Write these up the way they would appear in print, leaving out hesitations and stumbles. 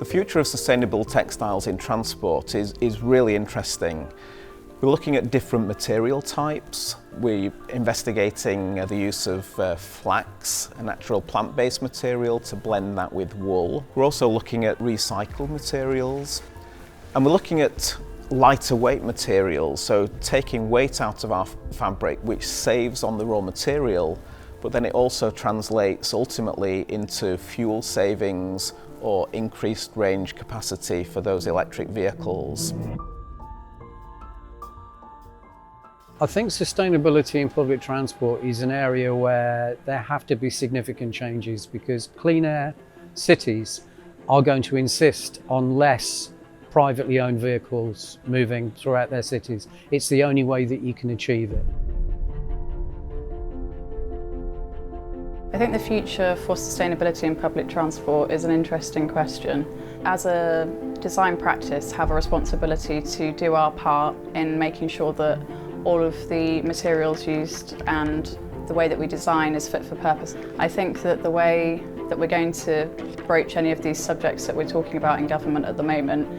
The future of sustainable textiles in transport is really interesting. We're looking at different material types. We're investigating the use of flax, a natural plant-based material, to blend that with wool. We're also looking at recycled materials. And we're looking at lighter weight materials, so taking weight out of our fabric, which saves on the raw material, but then it also translates ultimately into fuel savings or increased range capacity for those electric vehicles. I think sustainability in public transport is an area where there have to be significant changes, because clean air cities are going to insist on less privately owned vehicles moving throughout their cities. It's the only way that you can achieve it. I think the future for sustainability in public transport is an interesting question. As a design practice, have a responsibility to do our part in making sure that all of the materials used and the way that we design is fit for purpose. I think that the way that we're going to broach any of these subjects that we're talking about in government at the moment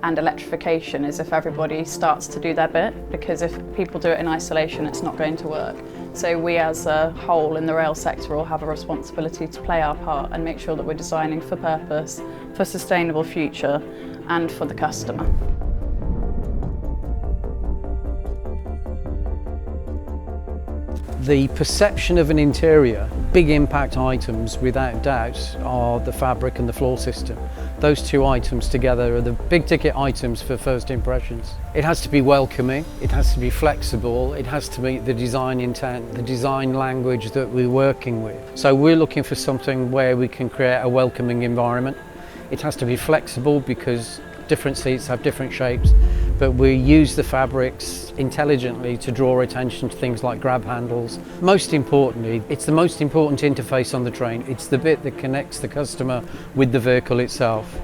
and electrification is if everybody starts to do their bit, because if people do it in isolation, it's not going to work. So we as a whole in the rail sector all have a responsibility to play our part and make sure that we're designing for purpose, for a sustainable future and for the customer. The perception of an interior, big impact items without doubt are the fabric and the floor system. Those two items together are the big ticket items for first impressions. It has to be welcoming, it has to be flexible, it has to meet the design intent, the design language that we're working with. So we're looking for something where we can create a welcoming environment. It has to be flexible because different seats have different shapes, but we use the fabrics intelligently to draw attention to things like grab handles. Most importantly, it's the most important interface on the train. It's the bit that connects the customer with the vehicle itself.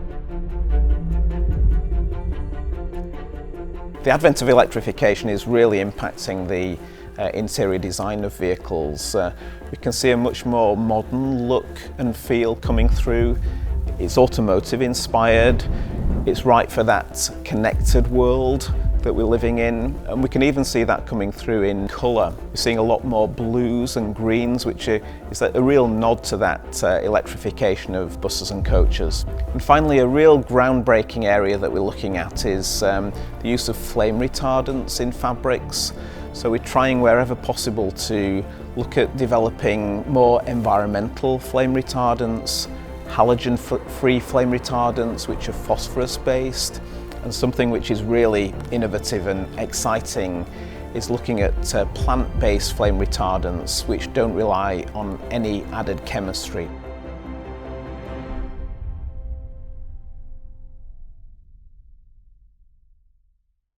The advent of electrification is really impacting the interior design of vehicles. We can see a much more modern look and feel coming through. It's automotive inspired. It's right for that connected world that we're living in, and we can even see that coming through in colour. We're seeing a lot more blues and greens, which is a real nod to that electrification of buses and coaches. And finally, a real groundbreaking area that we're looking at is the use of flame retardants in fabrics. So we're trying wherever possible to look at developing more environmental flame retardants, halogen-free flame retardants which are phosphorus-based, and something which is really innovative and exciting is looking at plant-based flame retardants which don't rely on any added chemistry.